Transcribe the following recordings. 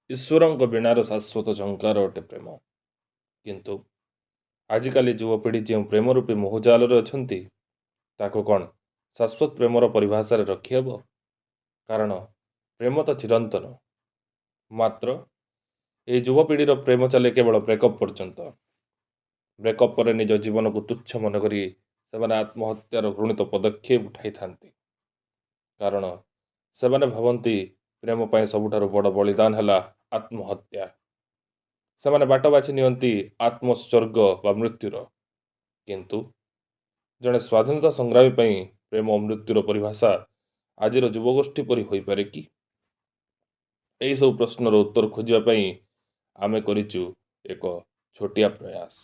ईश्वरଙ୍କ ବିନାର ଶାଶ୍ୱତ ଝଙ୍କାର ଅଟେ ପ୍ରେମ। କିନ୍ତୁ ଆଜିକାଲି ଯୁବପିଢ଼ି ଯେଉଁ ପ୍ରେମ ରୂପୀ ମୋହଜାଲରେ ଅଛନ୍ତି ତାକୁ କ'ଣ ଶାଶ୍ୱତ ପ୍ରେମର ପରିଭାଷାରେ ରଖିହେବ? କାରଣ ପ୍ରେମ ତ ଚିରନ୍ତନ। ମାତ୍ର ଏହି ଯୁବପିଢ଼ିର ପ୍ରେମ ଚାଲେ କେବଳ ବ୍ରେକଅପ୍ ପର୍ଯ୍ୟନ୍ତ। ବ୍ରେକଅପ୍ ପରେ ନିଜ ଜୀବନକୁ ତୁଚ୍ଛ ମନେକରି ସେମାନେ ଆତ୍ମହତ୍ୟାର ଘୃଣିତ ପଦକ୍ଷେପ ଉଠାଇଥାନ୍ତି। କାରଣ ସେମାନେ ଭାବନ୍ତି ପ୍ରେମ ପାଇଁ ସବୁଠାରୁ ବଡ଼ ବଳିଦାନ ହେଲା ଆତ୍ମହତ୍ୟା। ସେମାନେ ବାଟ ବାଛି ନିଅନ୍ତି ଆତ୍ମୋତ୍ସର୍ଗ ବା ମୃତ୍ୟୁର। କିନ୍ତୁ ଜଣେ ସ୍ୱାଧୀନତା ସଂଗ୍ରାମୀ ପାଇଁ ପ୍ରେମ ଓ ମୃତ୍ୟୁର ପରିଭାଷା ଆଜିର ଯୁବଗୋଷ୍ଠୀ ପରି ହୋଇପାରେ କି? ଏହିସବୁ ପ୍ରଶ୍ନର ଉତ୍ତର ଖୋଜିବା ପାଇଁ ଆମେ କରିଛୁ ଏକ ଛୋଟିଆ ପ୍ରୟାସ।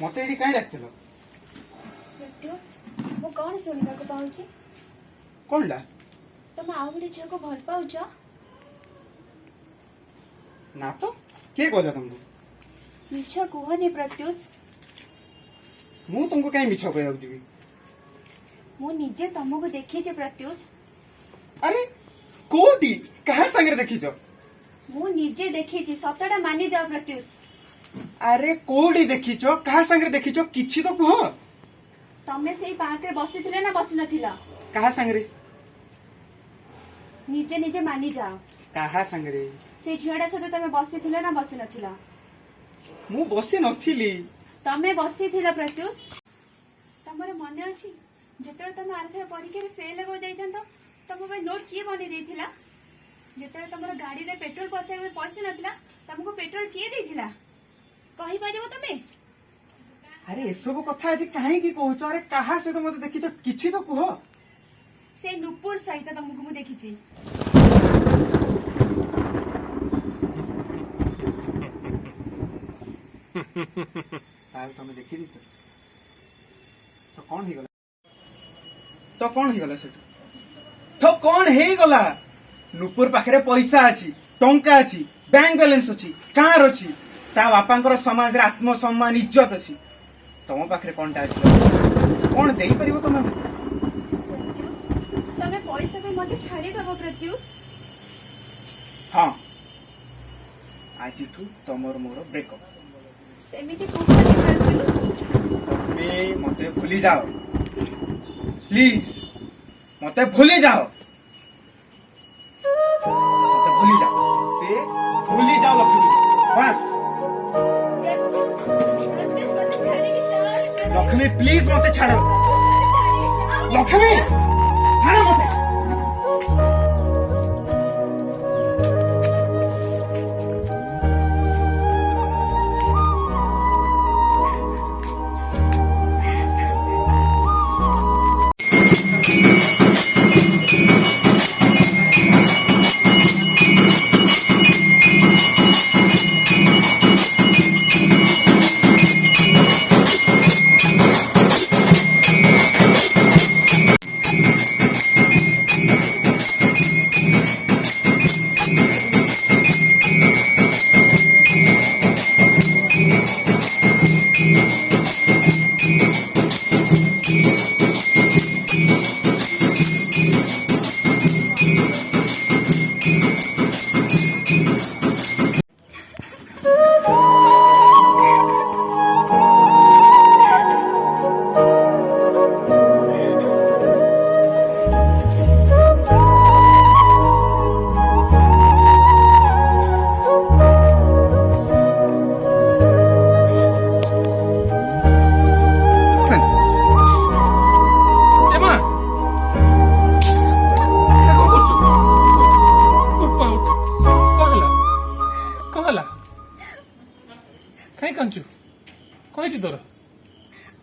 मते एडी काई लागथिलो प्रत्युष मु कौन सुनिबा को पाउची कोनला तुम आउ गोटे झील को भल पाउच ना तो के कहला तुमको मिछ कुहनी प्रत्युष मु तुमको काई मिछ कहया जीवी मु निजे तुमको देखी छे प्रत्युष अरे कोडी कहा संगे देखिछो मु निजे देखी छी सतडा मानि जाओ प्रत्युष अरे कोडी देखिछो कहा संगे देखिछो किछि तो कहो तमे सेई पार्क रे बसिथिले ना बसि नथिला कहा संगे निजे निजे मानि जाओ कहा संगे से झियाडा सहित तमे बसिथिले ना बसि नथिला मु बसी नथिली तमे बसिथिला प्रत्युष तमर मन अछि जेतरे तमे आरसे परीक्षा रे फेल हो जाइथन तम पे नोट किए बने देथिला जेतरे तमर गाड़ी रे पेट्रोल पसाई में पैसा नथिला तमको पेट्रोल किए देथिला कहि पारिबो तमे अरे ए सब कथा आज काहे की कहउछो अरे कहा से तो मते देखिछो किछि तो कहो से नुपुर सहित तमको मु देखि छी ताल तमे देखि दी तो कौन ही गला तो कौन ही गला से तो कौन हे गला नुपुर पाखरे पैसा अछि टंका अछि बैंक बैलेंस अछि कार अछि ता बापांकर समाज रे आत्मसम्मान इज्जत अछि तम पाखरे कोनटा अछि कोन देई परिबो तमे तमे पैसा पे मते छाडी दबो प्रत्युष हां आज तू तमर मोर ब्रेकअप सेमिति कोन प्रत्युष मे मते भूली जाओ प्लीज मते भूली जाओ मते भूली जाओ ते भूली जाओ लक्ष्मी बस प्रत्युष मते छाडी के चल लक्ष्मी प्लीज मते छाड़ो लक्ष्मी छाड़ो मते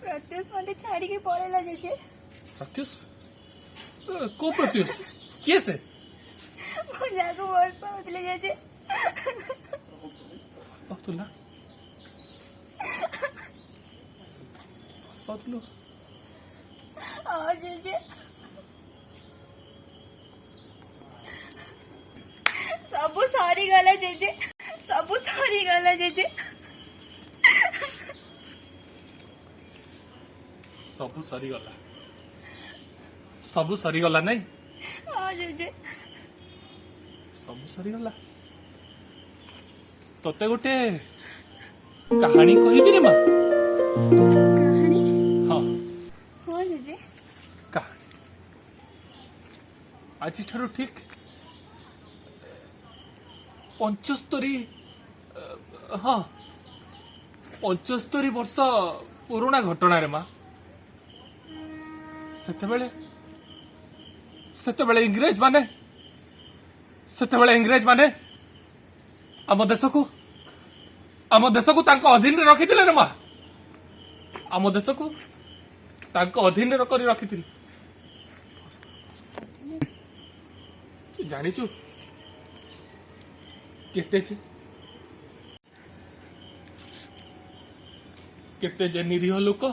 प्रत्युष मते छाडी के पळेला जेजे प्रत्युष को प्रत्युष किए से मु जाको भल पाउतले जेजे अब्दुल्ला पाउथलु हाँ जेजे सबू सरी गला जेजे सबू सरी गला जेजे सबु सरी गला नहीं हाँ जेजे सबु सरी गला तोते गोटे कहानी कहबी रे माँ कहानी हाँ हाँ जेजे कहानी आज ठारू ठीक 75 हाँ 75 वर्ष पुराणा घटना रे माँ सेतेबेले इंग्रेज माने आम देश को तांको अधीन रे रखिथिले रे माँ आम देश को तांको अधीन रे करी रखिथिले जानिचु केते जे निरीह लोक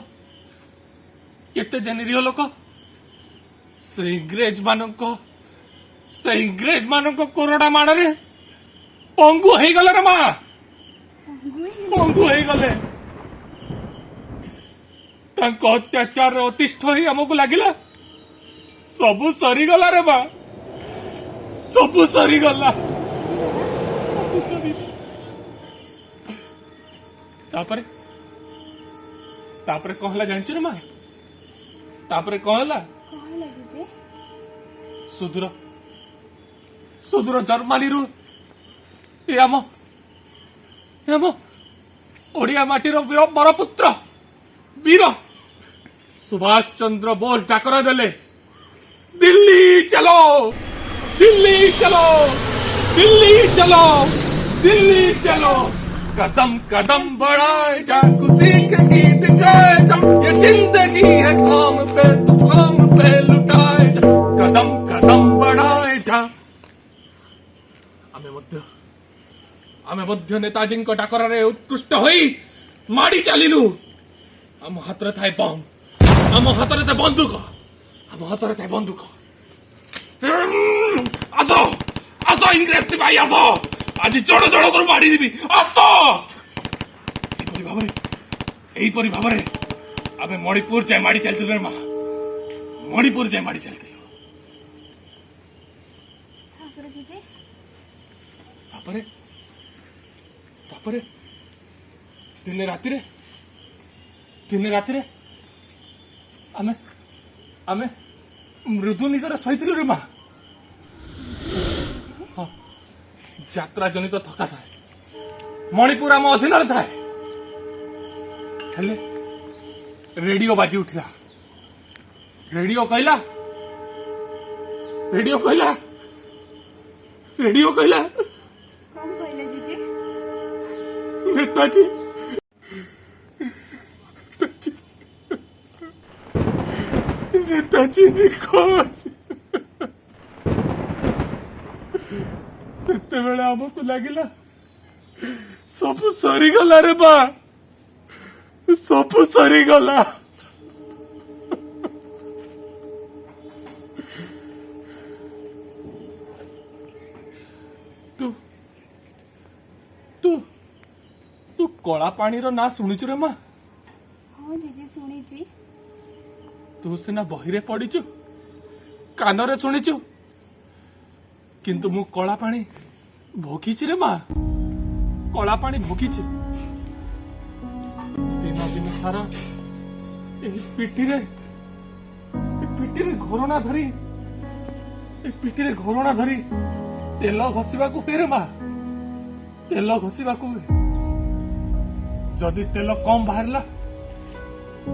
से इंग्रेज मानक कोरोना माड़ रे पंगु हो गले रे माँ पंगु हो गले तांको अत्याचार रे अतिष्ठ ही हमको लागिला सबु सरी गला रे माँ सबु सरी गला तापरे कौन हला जानछु रे माँ तापरे कौन हला कहला जेजे सुदूर जर्मनी रु ए आम ओडिया माटीर बरपुत्र वीर सुभाष चंद्र बोस डाकर देले दिल्ली चलो दिल्ली चलो दिल्ली चलो दिल्ली चलो कदम कदम बढ़ाए जा खुशी के गीत गाए जा ये जिंदगी है खाम पे तूफान पे लुटाए जा कदम कदम बढ़ाए जा आमे मध्य नेताजी को डाकर रे उत्कृष्ट होई माड़ी चलिलु आम हाथ रे थाए बम आम हाथ रे थाए बंदूक आसो आसो इंग्रेज सिपाही आसो आज चढ़ कर माड़ी देवी आस एपरी भाव आम मणिपुर जाए माड़ी चलती माँ मणिपुर जाए माड़ी चलती जेजे तापरे दिने राति रे आमे मृदु निदर सही रे माँ हाँ यात्रा जनित थका थाए मणिपुर आम अधीन थाए हेले रेडियो बाजी उठिला रेडियो कहला कौन कहला जेजे नेताजी निखोज सेतेबेले आमको लागिला सबु सरीगला रे बा सबु सरीगला तू कला पानी रो ना शुणुचु रे माँ हाँ जेजे सुनीची तू सिना बहिरे पढ़ीचु कान रे शुणीचु किंतु मु कला पानी भोगिची रे माँ कला पानी भोगिची दिन सारा पिठी रे घोरणा धरी तेल घसीबा को फेरे माँ तेल घसीबा को जदि तेल कम बाहरला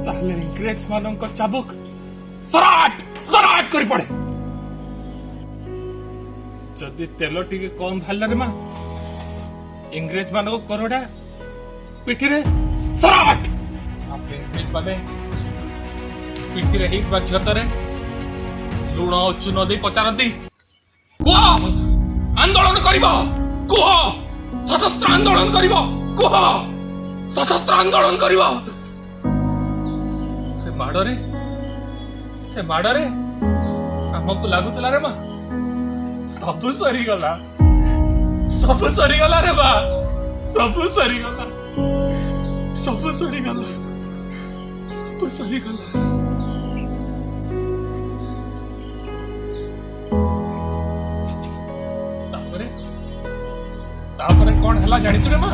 ताहले इंग्रेज मानक चाबुक सराट करी पड़े जदि तेल टिके कम बाहरला रे माँ इंग्रेज मानक करोड़ा पिठी रे सराट आप इंग्रेज माने पिठी रे हिट क्षत रे लुण चून दे पचारती कुह आंदोलन करिबो कुह सशस्त्र आंदोलन करिबो कुह सशस्त्र आंदोलन करिबो से माड़े आमको लगुला रे माँ सब सरीगला रे माँ सब सरीगला तापरे कौन हला जानी रे माँ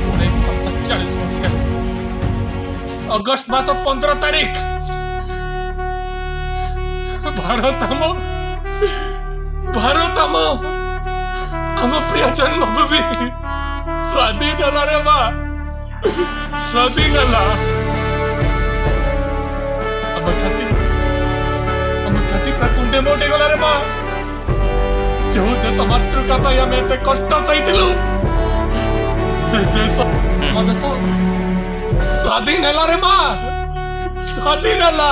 1947 मसीहा अगस्त मास 15 तारीख भारत आम प्रिय जन्मभूमि स्वाधीन हला रे माँ स्वाधीन हला हम छाती पूरा कुंडे मोटे गला रे माँ जो देश मातृका पाई आम एते कष्ट सहिथिलु से देश हम देश स्वाधीन हला रे माँ स्वाधीन हला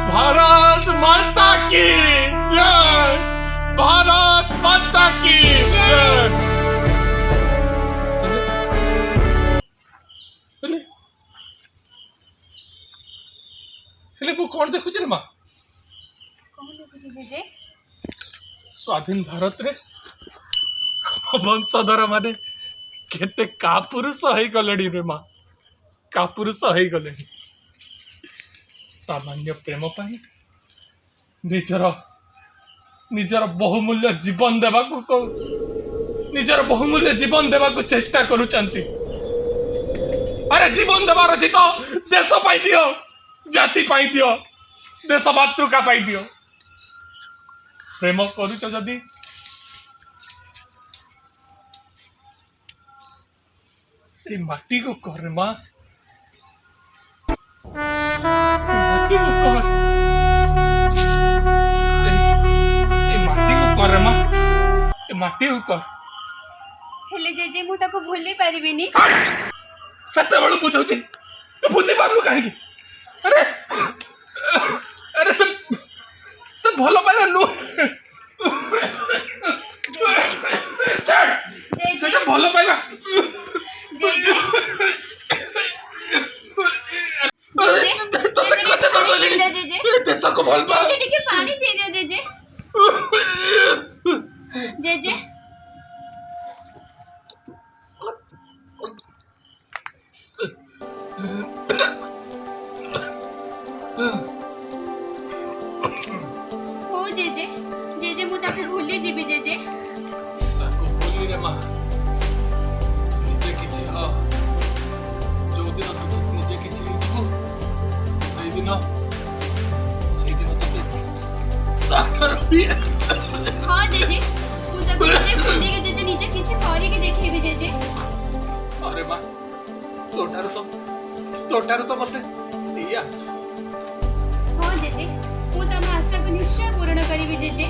भारत माता की जय भारत माता की जय हेले मु कौन देखु रे माँ कौन देखुछु जेजे स्वाधीन भारत रे वंशधर माने केते कापुरुष है गलड़ी रे माँ कापुरुष है गलड़ी सामान्य प्रेम पाई निजर बहुमूल्य जीवन देवा को चेष्टा करूचंती अरे जीवन देवार अछि तो देश पाई दियो जाति पाई दियो देश मातृका पाई दियो प्रेम करूच जदि माटी को कर माँ माटी को कर माटी को कर हेले जेजे मु ताको भूली परिबिनी सत्य बड़ बुझौछि तो बुझी पारलु काहे अरे अरे सब भलो पाइला नु से भलो पाइला जेजे तो कते तो गली देश को भल पा जेजे टिके पानी पी दे जेजे जेजे हो जेजे जेजे मु ताके भूली जीबी जेजे ताको भूली रे माँ निजे किछि हो जो दिन तू निजे किछि हो सेई दिन डॉक्टर भी हां जेजे मु ताको जेजे भूली के जेजे निजे किछि करी के देखिबी जेजे अरे माँ तोटार तो मते दिया हां जेजे मु तम आशा को निश्चय पूर्ण करिबी जेजे